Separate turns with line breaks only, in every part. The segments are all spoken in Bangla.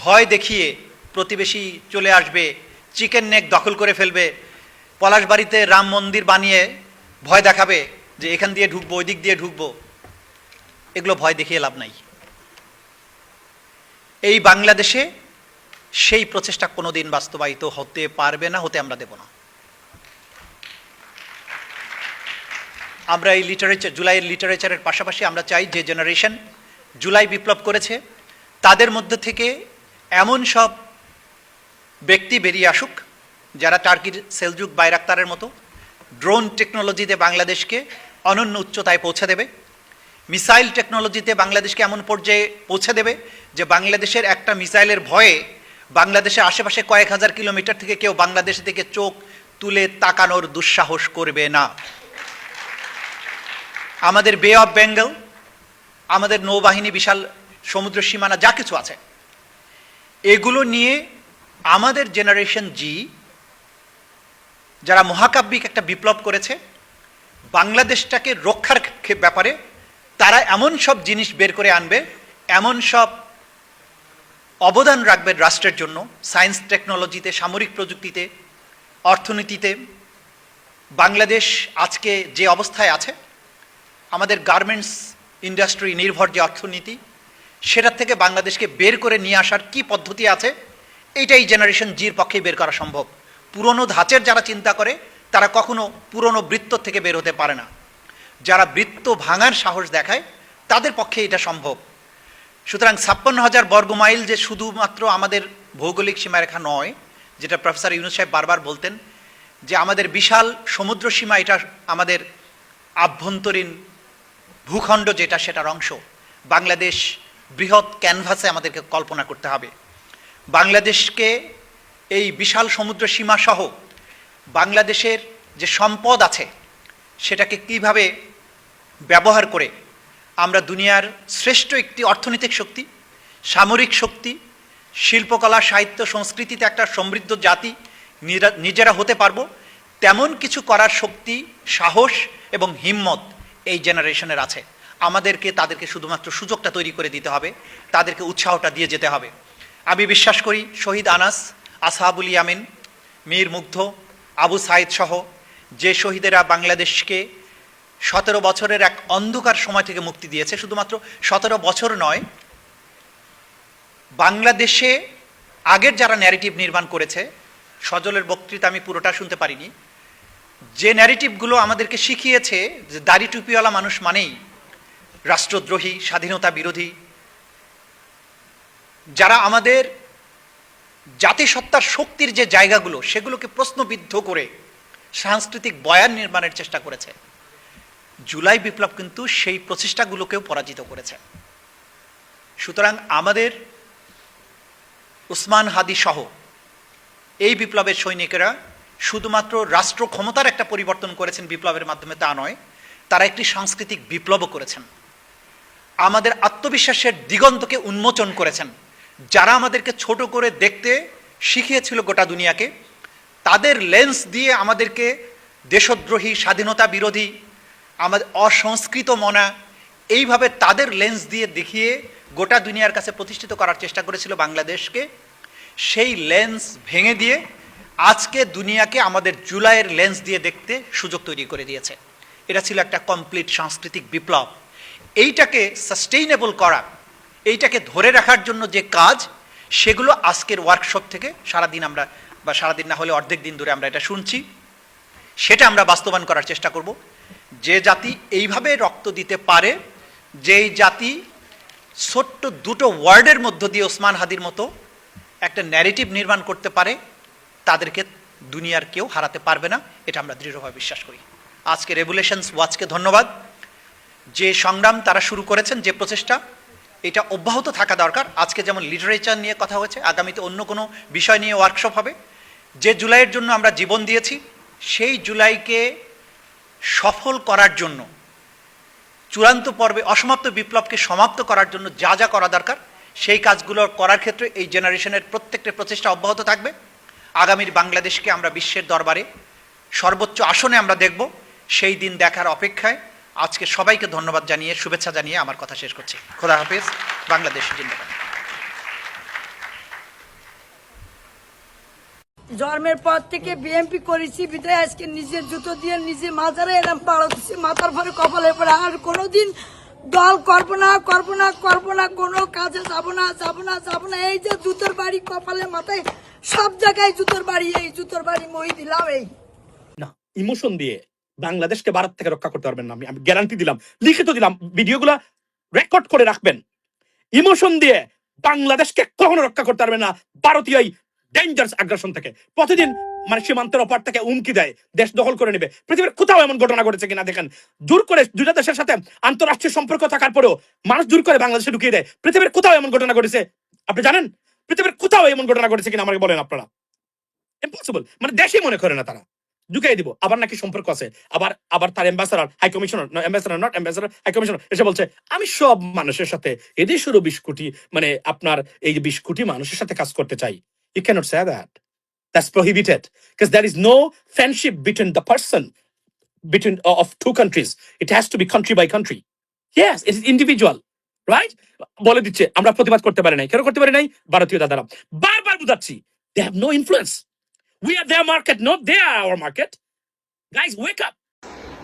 ভয় দেখিয়ে প্রতিবেশী চলে আসবে, চিকেন নেক দখল করে ফেলবে, পলাশবাড়িতে রাম মন্দির বানিয়ে ভয় দেখাবে যে এখান দিয়ে ঢুকবো, ওই দিক দিয়ে ঢুকবো। এগুলো ভয় দেখিয়ে লাভ নাই। এই বাংলাদেশে সেই প্রচেষ্টা কোনোদিন বাস্তবায়িত হতে পারবে না, হতে আমরা দেব না। আমরা এই জুলাইয়ের লিটারেচারের পাশাপাশি আমরা চাই যে জেনারেশন জুলাই বিপ্লব করেছে তাদের মধ্যে থেকে এমন সব ব্যক্তি বেরিয়ে আসুক যারা টার্কির সেলজুক বাইরাক্তারের মতো ড্রোন টেকনোলজিতে বাংলাদেশকে অনন্য উচ্চতায় পৌঁছে দেবে, মিসাইল টেকনোলজিতে বাংলাদেশকে এমন পর্যায়ে পৌঁছে দেবে যে বাংলাদেশের একটা মিসাইলের ভয়ে বাংলাদেশের আশেপাশে কয়েক হাজার কিলোমিটার থেকে কেউ বাংলাদেশ থেকে চোখ তুলে তাকানোর দুঃসাহস করবে না। আমাদের বে অফ বেঙ্গল, আমাদের নৌবাহিনী, বিশাল সমুদ্র সীমানা যা কিছু আছে, এগুলো নিয়ে আমাদের জেনারেশন জি যারা মহাকাব্যিক একটা বিপ্লব করেছে বাংলাদেশটাকে রক্ষার ব্যাপারে, তারা এমন সব জিনিস বের করে আনবে, এমন সব অবদান রাখবে রাষ্ট্রের জন্য, সায়েন্স টেকনোলজিতে, সামরিক প্রযুক্তিতে, অর্থনীতিতে। বাংলাদেশ আজকে যে অবস্থায় আছে, আমাদের গার্মেন্টস ইন্ডাস্ট্রি নির্ভর যে অর্থনীতি, সেটার থেকে বাংলাদেশকে বের করে নিয়ে আসার কি পদ্ধতি আছে, এইটাই জেনারেশন জির পক্ষেই বের করা সম্ভব। পুরনো ধাঁচের যারা চিন্তা করে তারা কখনো পুরনো বৃত্ত থেকে বের হতে পারে না। যারা বৃত্ত ভাঙার সাহস দেখায় তাদের পক্ষে এটা সম্ভব। সুতরাং 56,000 বর্গমাইল যে শুধুমাত্র আমাদের ভৌগোলিক সীমারেখা নয়, যেটা প্রফেসর ইউনূস সাহেব বারবার বলতেন যে আমাদের বিশাল সমুদ্র সীমা, এটা আমাদের আভ্যন্তরীণ ভূখণ্ড যেটা, সেটার অংশ। বাংলাদেশ বৃহৎ ক্যানভাসে আমাদেরকে কল্পনা করতে হবে। বাংলাদেশকে এই বিশাল সমুদ্র সীমা সহ বাংলাদেশের যে সম্পদ আছে সেটাকে কিভাবে ব্যবহার করে আমরা দুনিয়ার শ্রেষ্ঠ একটি অর্থনৈতিক শক্তি, সামরিক শক্তি, শিল্পকলা, সাহিত্য, সংস্কৃতিতে একটা সমৃদ্ধ জাতি নিজেরা হতে পারবো, তেমন কিছু করার শক্তি, সাহস এবং হিম্মত এই জেনারেশনের আছে। আমাদেরকে তাদেরকে শুধুমাত্র সুযোগটা তৈরি করে দিতে হবে, তাদেরকে উৎসাহটা দিয়ে যেতে হবে। আমি বিশ্বাস করি শহীদ আনাস, আসহাবুল ইয়ামিন, মীর মুগ্ধ, আবু সাইদ সহ যে শহীদেরা বাংলাদেশকে 17 বছরের এক অন্ধকার সময় থেকে মুক্তি দিয়েছে, শুধুমাত্র 17 বছর নয়, বাংলাদেশে আগের যারা ন্যারেটিভ নির্মাণ করেছে, সজলের বক্তৃতা আমি পুরোটা শুনতে পারিনি, যে ন্যারেটিভগুলো আমাদেরকে শিখিয়েছে যে দাড়ি টুপিওয়ালা মানুষ মানেই রাষ্ট্রদ্রোহী, স্বাধীনতা বিরোধী, যারা আমাদের জাতিসত্তার শক্তির যে জায়গাগুলো সেগুলোকে প্রশ্নবিদ্ধ করে সাংস্কৃতিক বয়ান নির্মাণের চেষ্টা করেছে, জুলাই বিপ্লব কিন্তু সেই প্রচেষ্টাগুলোকেও পরাজিত করেছে। সুতরাং আমাদের উসমান হাদি সহ এই বিপ্লবের সৈনিকেরা শুধুমাত্র রাষ্ট্র ক্ষমতার একটা পরিবর্তন করেছেন বিপ্লবের মাধ্যমে তা নয়, তারা একটি সাংস্কৃতিক বিপ্লবও করেছেন। আমাদের আত্মবিশ্বাসের দিগন্তকে উন্মোচন করেছেন। যারা আমাদেরকে ছোট করে দেখতে শিখিয়েছিল গোটা দুনিয়াকে, তাদের লেন্স দিয়ে আমাদেরকে দেশদ্রোহী, স্বাধীনতা বিরোধী, আমাদের অসংস্কৃত মনা, এইভাবে তাদের লেন্স দিয়ে দেখিয়ে গোটা দুনিয়ার কাছে প্রতিষ্ঠিত করার চেষ্টা করেছিল বাংলাদেশকে। সেই লেন্স ভেঙে দিয়ে আজকে দুনিয়াকে আমাদের জুলাইয়ের লেন্স দিয়ে দেখতে সুযোগ তৈরি করে দিয়েছে। এটা ছিল একটা কমপ্লিট সাংস্কৃতিক বিপ্লব। এইটাকে সাস্টেইনেবল করা, এইটাকে ধরে রাখার জন্য যে কাজ, সেগুলো আজকের ওয়ার্কশপ থেকে সারাদিন আমরা, বা সারাদিন না হলে অর্ধেক দিন ধরে আমরা এটা শুনছি, সেটা আমরা বাস্তবায়ন করার চেষ্টা করব। যে জাতি এইভাবে রক্ত দিতে পারে, যেই জাতি ছোট্ট দুটো ওয়ার্ডের মধ্য দিয়ে ওসমান হাদির মতো একটা ন্যারেটিভ নির্মাণ করতে পারে, তাদেরকে দুনিয়ার কেউ হারাতে পারবে না, এটা আমরা দৃঢ়ভাবে বিশ্বাস করি। আজকে রেভুলেশনস ওয়াচকে ধন্যবাদ। যে সংগ্রাম তারা শুরু করেছেন, যে প্রচেষ্টা, এটা অব্যাহত থাকা দরকার। আজকে যেমন লিটারেচার নিয়ে কথা হয়েছে, আগামীতে অন্য কোনো বিষয় নিয়ে ওয়ার্কশপ হবে। যে জুলাইয়ের জন্য আমরা জীবন দিয়েছি, সেই জুলাইকে সফল করার জন্য, চূড়ান্ত পর্বে অসমাপ্ত বিপ্লবকে সমাপ্ত করার জন্য যা যা করা দরকার, সেই কাজগুলো করার ক্ষেত্রে এই জেনারেশনের প্রত্যেকটা প্রচেষ্টা অব্যাহত থাকবে। আগামীর বাংলাদেশকে আমরা বিশ্বের দরবারে সর্বোচ্চ আসনে আমরা দেখব, সেই দিন দেখার অপেক্ষায় আজকে সবাইকে ধন্যবাদ জানিয়ে, শুভেচ্ছা জানিয়ে আমার কথা শেষ করছি। খোদা হাফেজ। বাংলাদেশ জিন্দাবাদ।
জন্মের পর থেকে বিএমপি করেছি বিদায় আজকে নিজের জুতো দিয়ে নিজে মাজারে এরম পাড়া দিচ্ছি, মাথার পরে কপালে পড়ে। আর কোনোদিন দল করবো না, করবো না, করবো না, কোনো কাজে যাবো না, যাবো না, যাবো না। এই যে জুতোর বাড়ি কপালে মাথায় সব জায়গায় জুতোর বাড়ি, এই জুতোর বাড়ি মই দিলাম। এই
না, ইমোশন দিয়ে বাংলাদেশকে ভারত থেকে রক্ষা করতে পারবেন না। আমি গ্যারান্টি দিলাম, লিখিত দিলাম, ভিডিওগুলা রেকর্ড করে রাখবেন। ইমোশন দিয়ে বাংলাদেশকে কখনো রক্ষা করতে পারবেন না ভারতীয় ডেঞ্জারাস আগ্রাসন থেকে। প্রতিদিন মানে সীমান্তের অপার থেকে হুমকি দেয়, দেশ দখল করে নেবে। পৃথিবীর কোথাও এমন ঘটনা ঘটেছে কিনা দেখেন। জোর করে দুইটা দেশের সাথে আন্তঃরাষ্ট্রীয় সম্পর্ক থাকার পরেও মানুষ জোর করে বাংলাদেশে ঢুকিয়ে দেয়। পৃথিবীর কোথাও এমন ঘটনা ঘটেছে আপনি জানেন? পৃথিবীর কোথাও এমন ঘটনা ঘটেছে কিনা আমাকে বলেন আপনারা। ইম্পসিবল, মানে দেশই মনে করে না তারা, ঢুকাই দিব। আবার নাকি সম্পর্ক আছে, আবার আবার তার ambassador high commissioner, ambassador not ambassador high commissioner এসে বলছে আমি সব মানুষের সাথে, এদেশেরও 20 কোটি মানে আপনার এই 20 কোটি মানুষের সাথে কাজ করতে চাই। You cannot say that, that's prohibited, because there is no friendship between the person, between of two countries. It has to be country by country. Yes, it is individual, right? বলে দিচ্ছে আমরা প্রতিবাদ করতে পারি নাই। কেন করতে পারি নাই? ভারতীয় দাদারা বারবার বুঝাচ্ছি, they have no influence. We are their market, not they are our market. Guys, wake up.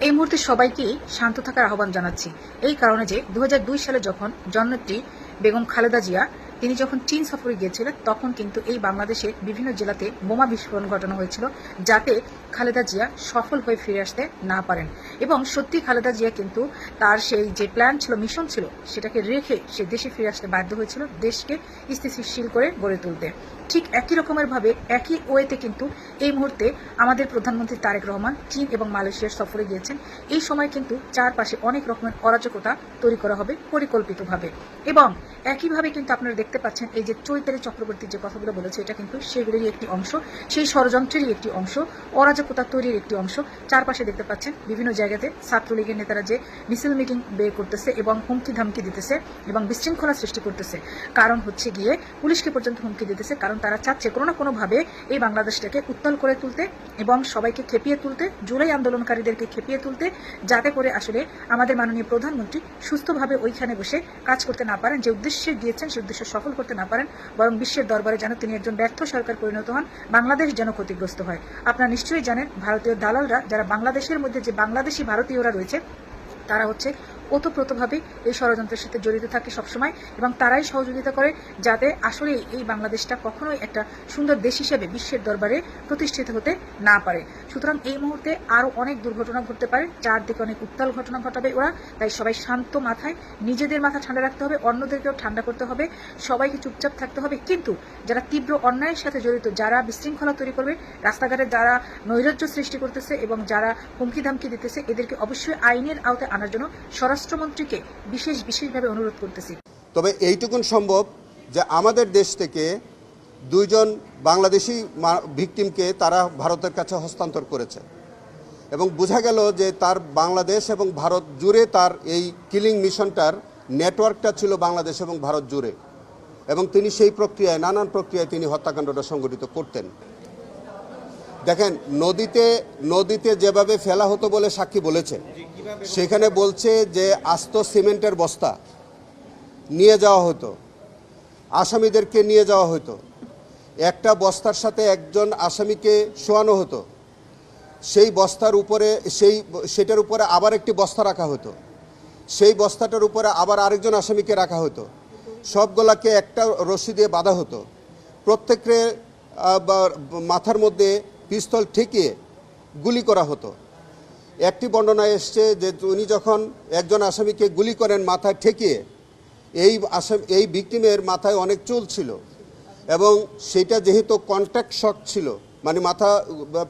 এই মুহূর্তে সবাইকে শান্ত থাকার আহ্বান জানাচ্ছি, এই কারণে যে 2002 সালে যখন জননেত্রী বেগম খালেদা জিয়া তিনি যখন চীন সফরে গিয়েছিলেন, তখন কিন্তু এই বাংলাদেশের বিভিন্ন জেলাতে বোমা বিস্ফোরণ ঘটানো হয়েছিল, যাতে খালেদা জিয়া সফল হয়ে ফিরে আসতে না পারেন। এবং সত্যি খালেদা জিয়া কিন্তু তার সেই যে প্ল্যান ছিল, মিশন ছিল, সেটাকে রেখে সে দেশে ফিরে আসতে বাধ্য হয়েছিল, দেশকে স্থিতিশীল করে গড়ে তুলতে। ঠিক একই রকমের ভাবে একই ওয়েতে কিন্তু এই মুহূর্তে আমাদের প্রধানমন্ত্রী তারেক রহমান চীন এবং মালয়েশিয়ার সফরে গিয়েছেন। এই সময় কিন্তু চারপাশে অনেক রকমের অরাজকতা তৈরি করা হবে পরিকল্পিতভাবে। এবং একইভাবে কিন্তু আপনারা দেখতে পাচ্ছেন এই যে চৈতালি চক্রবর্তী যে কথাগুলো বলেছে, এটা কিন্তু সেগুলোরই একটি অংশ, সেই ষড়যন্ত্রেরই একটি অংশ, অরাজকতা তৈরির একটি অংশ। চারপাশে দেখতে পাচ্ছেন বিভিন্ন জায়গাতে ছাত্রলীগের নেতারা যে মিছিল মিটিং বের করতেছে এবং হুমকি ধামকি দিতেছে এবং বিশৃঙ্খলা সৃষ্টি করতেছে। কারণ হচ্ছে গিয়ে পুলিশকে পর্যন্ত হুমকি দিতেছে, কারণ তারা চাচ্ছে কোনো না কোনোভাবে এই বাংলাদেশটাকে উত্তাল করে তুলতে এবং সবাইকে খেপিয়ে তুলতে, জুলাই আন্দোলনকারীদেরকে খেপিয়ে তুলতে, যাতে করে আসলে আমাদের মাননীয় প্রধানমন্ত্রী সুস্থভাবে ওইখানে বসে কাজ করতে না পারেন, যে উদ্দেশ্যে গিয়েছেন সে উদ্দেশ্য সফল করতে না পারেন, বরং বিশ্বের দরবারে যেন তিনি একজন ব্যর্থ সরকার পরিণত হন, বাংলাদেশ যেন ক্ষতিগ্রস্ত হয়। আপনারা নিশ্চয়ই জানেন ভারতীয় দালালরা যারা বাংলাদেশের মধ্যে যে বাংলাদেশি ভারতীয়রা রয়েছে, তারা হচ্ছে ওতপ্রোতভাবে এই ষড়যন্ত্রের সাথে জড়িত থাকে সবসময়, এবং তারাই সহযোগিতা করে যাতে আসলে এই বাংলাদেশটা কখনোই একটা সুন্দর দেশ হিসেবে বিশ্বের দরবারে প্রতিষ্ঠিত হতে না পারে। সুতরাং এই মুহূর্তে আরও অনেক দুর্ঘটনা ঘটতে পারে, চারদিকে অনেক উত্তাল ঘটনা ঘটাবে ওরা। তাই সবাই শান্ত মাথায়, নিজেদের মাথা ঠান্ডা রাখতে হবে, অন্যদেরকেও ঠান্ডা করতে হবে, সবাইকে চুপচাপ থাকতে হবে। কিন্তু যারা তীব্র অন্যায়ের সাথে জড়িত, যারা বিশৃঙ্খলা তৈরি করবে, রাস্তাঘাটে যারা নৈরাজ্য সৃষ্টি করতেছে এবং যারা হুমকি ধামকি দিতেছে, এদেরকে অবশ্যই আইনের আওতায় আনার জন্য স্বরাষ্ট্রমন্ত্রীকে বিশেষভাবে অনুরোধ করতেছি।
তবে এইটুকুন সম্ভব যে আমাদের দেশ থেকে 2 জন বাংলাদেশি ভিকটিমকে তারা ভারতের কাছে হস্তান্তর করেছে, এবং বোঝা গেল যে তার বাংলাদেশ এবং ভারত জুড়ে তার এই কিলিং মিশনটার নেটওয়ার্কটা ছিল বাংলাদেশ এবং ভারত জুড়ে, এবং তিনি সেই প্রক্রিয়ায় নানান প্রক্রিয়ায় তিনি হত্যাকাণ্ডটা সংগঠিত করতেন। দেখেন, নদীতে যেভাবে ফেলা হতো বলে সাক্ষী বলেছে, সেখানে বলছে যে আস্ত সিমেন্টের বস্তা নিয়ে যাওয়া হতো, আসামিদেরকে নিয়ে যাওয়া হতো, একটা বস্তার সাথে একজন আসামিকে শোয়ানো হতো, সেই বস্তার উপরে সেটার উপরে আবার একটি বস্তা রাখা হতো, সেই বস্তাটার উপরে আবার আরেকজন আসামিকে রাখা হতো, সবগুলাকে একটা রশি দিয়ে বাঁধা হতো, প্রত্যেকের মাথার মধ্যে পিস্তল ঠেকিয়ে গুলি করা হতো। একটি বর্ণনায় এসছে যে উনি যখন একজন আসামিকে গুলি করেন মাথায় ঠেকিয়ে, এই ভিকটিমের মাথায় অনেক চুল ছিল, এবং সেটা যেহেতু কন্ট্যাক্ট শট ছিল, মানে মাথা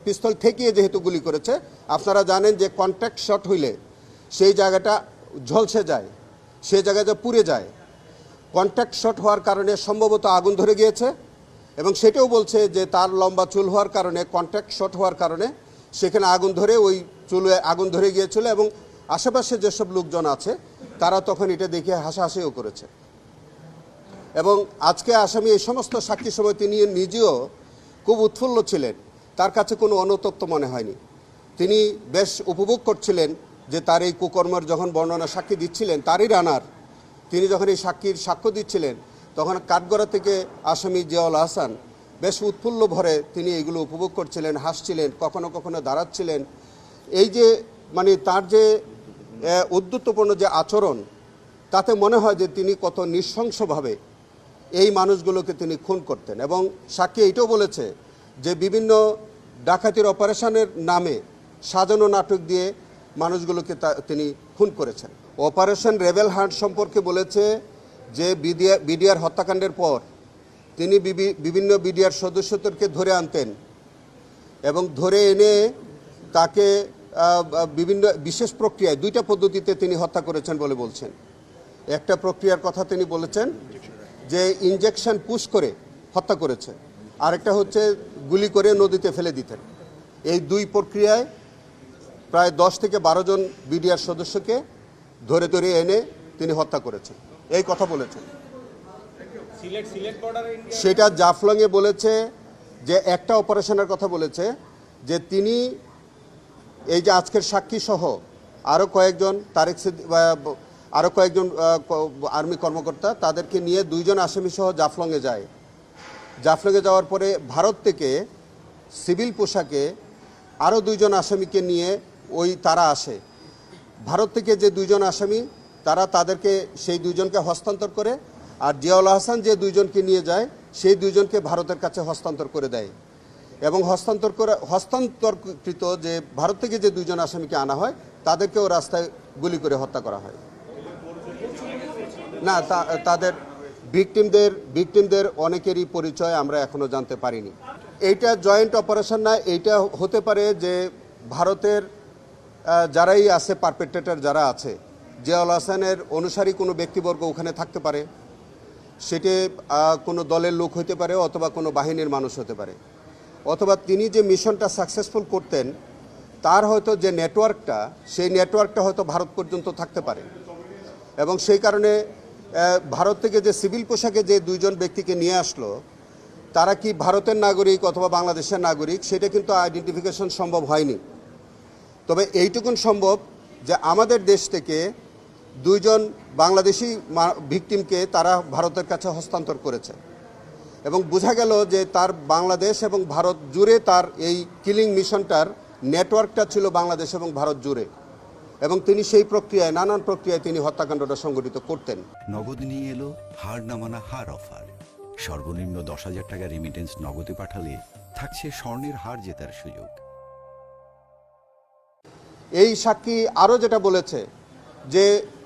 পিস্তল ঠেকিয়ে যেহেতু গুলি করেছে, আপনারা জানেন যে কন্ট্যাক্ট শট হইলে সেই জায়গাটা ঝলসে যায়, সেই জায়গাটা পুড়ে যায়। কন্ট্যাক্ট শট হওয়ার কারণে সম্ভবত আগুন ধরে গিয়েছে, এবং সেটাও বলছে যে তার লম্বা চুল হওয়ার কারণে, কন্ট্যাক্ট শট হওয়ার কারণে সেখানে আগুন ধরে, ওই চুলে আগুন ধরে গিয়েছিল, এবং আশেপাশে যেসব লোকজন আছে তারা তখন এটা দেখে হাসাহাসিও করেছে। এবং আজকে আসামি এই সমস্ত সাক্ষী সময় তিনি নিজেও খুব উৎফুল্ল ছিলেন, তার কাছে কোনো অনুতপ্ত মনে হয়নি। তিনি বেশ উপভোগ করছিলেন যে তার এই কুকর্মের যখন বর্ণনা সাক্ষী দিচ্ছিলেন, তারই রানার তিনি যখন এই সাক্ষীর সাক্ষ্য দিচ্ছিলেন, তখন কাঠগড়া থেকে আসামি জিয়াউল হাসান বেশ উৎফুল্ল ভরে তিনি এগুলো উপভোগ করছিলেন, হাসছিলেন, কখনো কখনো দাঁড়াচ্ছিলেন। এই যে মানে তার যে উদ্ধত্তপূর্ণ যে আচরণ, তাতে মনে হয় যে তিনি কত নৃশংসভাবে এই মানুষগুলোকে তিনি খুন করতেন। এবং সাক্ষী এইটাও বলেছে যে বিভিন্ন ডাকাতির অপারেশনের নামে সাজানো নাটক দিয়ে মানুষগুলোকে তিনি খুন করেছেন। অপারেশন রেবেল হান্ট সম্পর্কে বলেছে যে বিডিআর হত্যাকাণ্ডের পর তিনি বিভিন্ন বিডিআর সদস্যদেরকে ধরে আনতেন এবং ধরে এনে তাকে বিভিন্ন বিশেষ প্রক্রিয়ায় 2টা পদ্ধতিতে তিনি হত্যা করেছেন বলে বলছেন। একটা প্রক্রিয়ার কথা তিনি বলেছেন যে ইনজেকশন পুশ করে হত্যা করেছে, আরেকটা হচ্ছে গুলি করে নদীতে ফেলে দিতেন। এই 2 প্রক্রিয়ায় প্রায় 10 থেকে 12 জন বিডিআর সদস্যকে ধরে ধরে এনে তিনি হত্যা করেছেন, এই কথা বলেছেন। সেটা জাফলংয়ে বলেছে যে একটা অপারেশনের কথা বলেছে যে তিনি এই যে আজকের সাক্ষী সহ আরও কয়েকজন আরও কয়েকজন আর্মি কর্মকর্তা তাদেরকে নিয়ে 2 জন আসামি সহ জাফলংয়ে যায়। জাফলংয়ে যাওয়ার পরে ভারত থেকে সিভিল পোশাকে আরও 2 জন আসামিকে নিয়ে তারা আসে। ভারত থেকে যে 2 জন আসামি তাদেরকে সেই 2 জনকে হস্তান্তর করে, আর জিয়াউল হাসান যে 2 জনকে নিয়ে যায় সেই 2 জনকে ভারতের কাছে হস্তান্তর করে দেয়। এবং হস্তান্তরকৃত যে ভারত থেকে যে 2 জন আসামিকে আনা হয় তাদেরকেও রাস্তায় গুলি করে হত্যা করা হয়। না, তাদের ভিকটিমদের অনেকেরই পরিচয় আমরা এখনো জানতে পারিনি। এইটা জয়েন্ট অপারেশন না, এইটা হতে পারে যে ভারতের যারাই আছে, পারপেট্রেটর যারা আছে, জিয়াউল হাসানের অনুসারী কোনো ব্যক্তিবর্গ ওখানে থাকতে পারে, সেটি কোনো দলের লোক হতে পারে অথবা কোনো বাহিনীর মানুষ হতে পারে, অথবা তিনি যে মিশনটা সাকসেসফুল করতেন তার হয়তো যে নেটওয়ার্কটা, সেই নেটওয়ার্কটা হয়তো ভারত পর্যন্ত থাকতে পারে। এবং সেই কারণে ভারত থেকে যে সিভিল পোশাকে যে 2 জন ব্যক্তিকে নিয়ে আসলো, তারা কি ভারতের নাগরিক অথবা বাংলাদেশের নাগরিক সেটা কিন্তু আইডেন্টিফিকেশন সম্ভব হয়নি। তবে এইটুকুন সম্ভব যে আমাদের দেশ থেকে 2 জন বাংলাদেশি ভিকটিমকে তারা ভারতের কাছে হস্তান্তর করেছে এবং বোঝা গেল যে তার বাংলাদেশ এবং ভারত জুড়ে তার এই কিলিং মিশনটার নেটওয়ার্কটা ছিল বাংলাদেশ এবং ভারত জুড়ে, এবং তিনি সেই প্রক্রিয়ায় নানান প্রক্রিয়ায় তিনি হত্যাকাণ্ডটা সংগঠিত করতেন।
নগদ নিয়ে এলো হার না মানা হার অফার। সর্বনিম্ন 10,000 টাকা রেমিটেন্স নগদে পাঠালে থাকছে স্বর্ণের হার জেতার সুযোগ।
এই সাক্ষী আরও যেটা বলেছে যে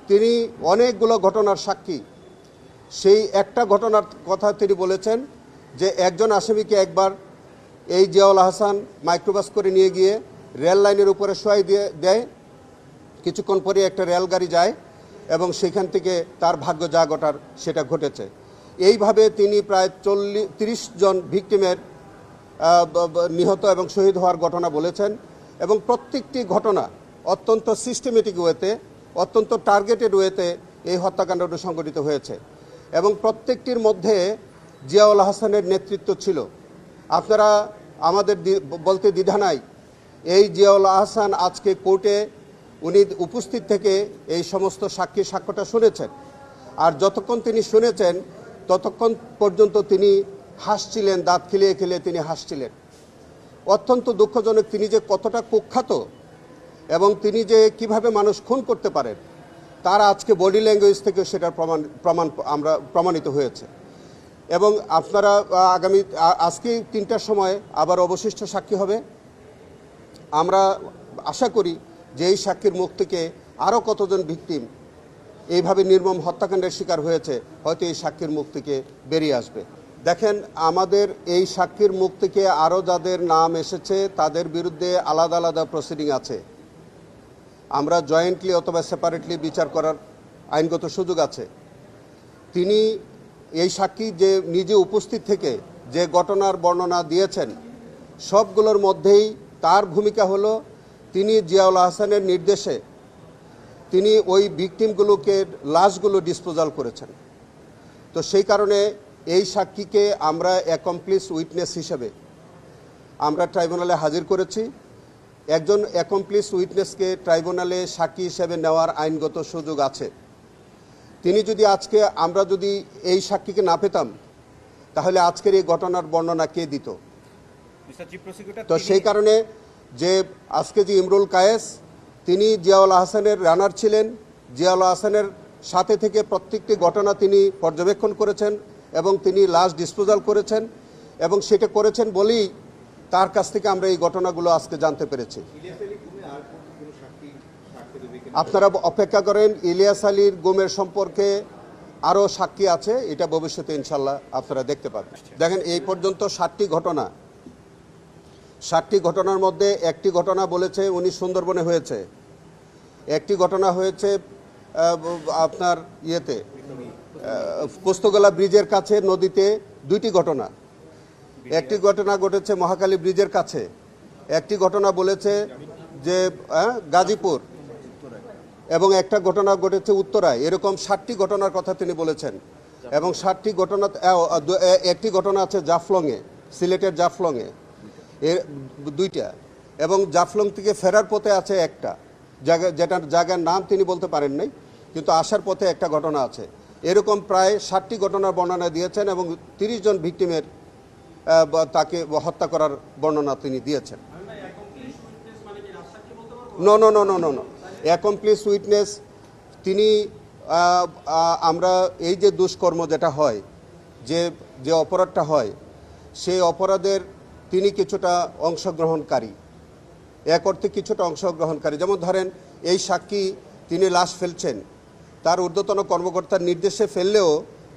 তিনি অনেকগুলো ঘটনার সাক্ষী। সেই একটা ঘটনার কথা তিনি বলেছেন যে একজন আসামিকে একবার এই জিয়াউল হাসান মাইক্রোবাস করে নিয়ে গিয়ে রেল লাইনের উপরে শোয়াই দেয়। কিছুক্ষণ পরে একটা রেলগাড়ি যায় এবং সেখান থেকে তার ভাগ্য যা ঘটার সেটা ঘটেছে। এইভাবে তিনি প্রায় 30 জন ভিকটিমের নিহত এবং শহীদ হওয়ার ঘটনা বলেছেন, এবং প্রত্যেকটি ঘটনা অত্যন্ত সিস্টেমেটিক ওয়েতে, অত্যন্ত টার্গেটেড ওয়েতে এই হত্যাকাণ্ডটি সংঘটিত হয়েছে এবং প্রত্যেকটির মধ্যে জিয়াউল হাসানের নেতৃত্ব ছিল। আপনারা আমাদের বলতে দ্বিধা নাই, এই জিয়াউল হাসান আজকে কোর্টে উনি উপস্থিত থেকে এই সমস্ত সাক্ষ্যটা শুনেছেন, আর যতক্ষণ তিনি শুনেছেন ততক্ষণ পর্যন্ত তিনি হাসছিলেন, দাঁত খিলিয়ে খিলিয়ে তিনি হাসছিলেন। অত্যন্ত দুঃখজনক, তিনি যে কতটা কুখ্যাত এবং তিনি যে কিভাবে মানুষ খুন করতে পারেন তার আজকে বডি ল্যাঙ্গুয়েজ থেকে সেটার প্রমাণিত হয়েছে। এবং আপনারা আজকে 3টার সময় আবার অবশিষ্ট সাক্ষী হবে। আমরা আশা করি যে এই সাক্ষীর মুখ থেকে আরও কতজন ভিকটিম এইভাবে নির্মম হত্যাকাণ্ডের শিকার হয়েছে হয়তো এই সাক্ষীর মুখ থেকে বেরিয়ে আসবে। দেখেন, আমাদের এই সাক্ষীর মুখ থেকে আরও যাদের নাম এসেছে তাদের বিরুদ্ধে আলাদা আলাদা প্রসিডিং আছে। আমরা জয়েন্টলি অথবা সেপারেটলি বিচার করার আইনগত সুযোগ আছে। তিনি এই সাক্ষী যে নিজে উপস্থিত থেকে যে ঘটনার বর্ণনা দিয়েছেন সবগুলোর মধ্যেই তার ভূমিকা হলো তিনি জিয়াউল হাসানের নির্দেশে তিনি ওই ভিকটিমগুলোকে লাশগুলো ডিসপোজাল করেছেন। তো সেই কারণে এই সাক্ষীকে আমরা অ্যাকমপ্লিস উইটনেস হিসেবে আমরা ট্রাইব্যুনালে হাজির করেছি। একজন অ্যাকমপ্লিস উইটনেসকে ট্রাইব্যুনালে সাক্ষী হিসেবে নেওয়ার আইনগত সুযোগ আছে। তিনি যদি আমরা যদি এই সাক্ষীকে না পেতাম তাহলে আজকের এই ঘটনার বর্ণনা কে দিত? তো সেই কারণে যে আজকে যে ইমরুল কায়েস, তিনি জিয়াউল আহসানের রানার ছিলেন, জিয়াউল আহসানের সাথে থেকে প্রত্যেকটি ঘটনা তিনি পর্যবেক্ষণ করেছেন এবং তিনি লাশ ডিসপোজাল করেছেন, এবং সেটা করেছেন বলেই তার কাছ থেকে আমরা এই ঘটনাগুলো আজকে জানতে পেরেছি। আপনারা অপেক্ষা করেন, ইলিয়াস আলীর গুমের সম্পর্কে আরও সাক্ষী আছে, এটা ভবিষ্যতে ইনশাল্লাহ আপনারা দেখতে পাবেন। দেখেন, এই পর্যন্ত 7টি ঘটনা, 7টি ঘটনার মধ্যে একটি ঘটনা বলেছে উনি সুন্দরবনে হয়েছে, একটি ঘটনা হয়েছে আপনার ইয়েতে পোস্তগোলা ব্রিজের কাছে নদীতে, 2টি ঘটনা, একটি ঘটনা ঘটেছে মহাখালী ব্রিজের কাছে, একটি ঘটনা বলেছে যে গাজীপুর, এবং একটা ঘটনা ঘটেছে উত্তরায়। এরকম 7টি ঘটনার কথা তিনি বলেছেন, এবং 7টি ঘটনা, একটি ঘটনা আছে জাফলংয়ে, সিলেটের জাফলংয়ে, এর 2টা, এবং জাফলং থেকে ফেরার পথে আছে একটা জায়গা, যেটার জায়গার নাম তিনি বলতে পারেন নাই, কিন্তু আসার পথে একটা ঘটনা আছে। এরকম প্রায় 7টি ঘটনার বর্ণনা দিয়েছেন, এবং 30 জন ভিকটিমের তাকে হত্যা করার বর্ণনা তিনি দিয়েছেন। No no no no no no accomplice witness তিনি, আমরা এই যে দুষ্কর্ম যেটা হয়, যে অপরাধটা হয়, সেই অপরাধের তিনি কিছুটা অংশগ্রহণকারী, এক অর্থে কিছুটা অংশগ্রহণকারী। যেমন ধরেন, এই সাক্ষী তিনি লাশ ফেলছেন, তার ঊর্ধ্বতন কর্মকর্তার নির্দেশে ফেললেও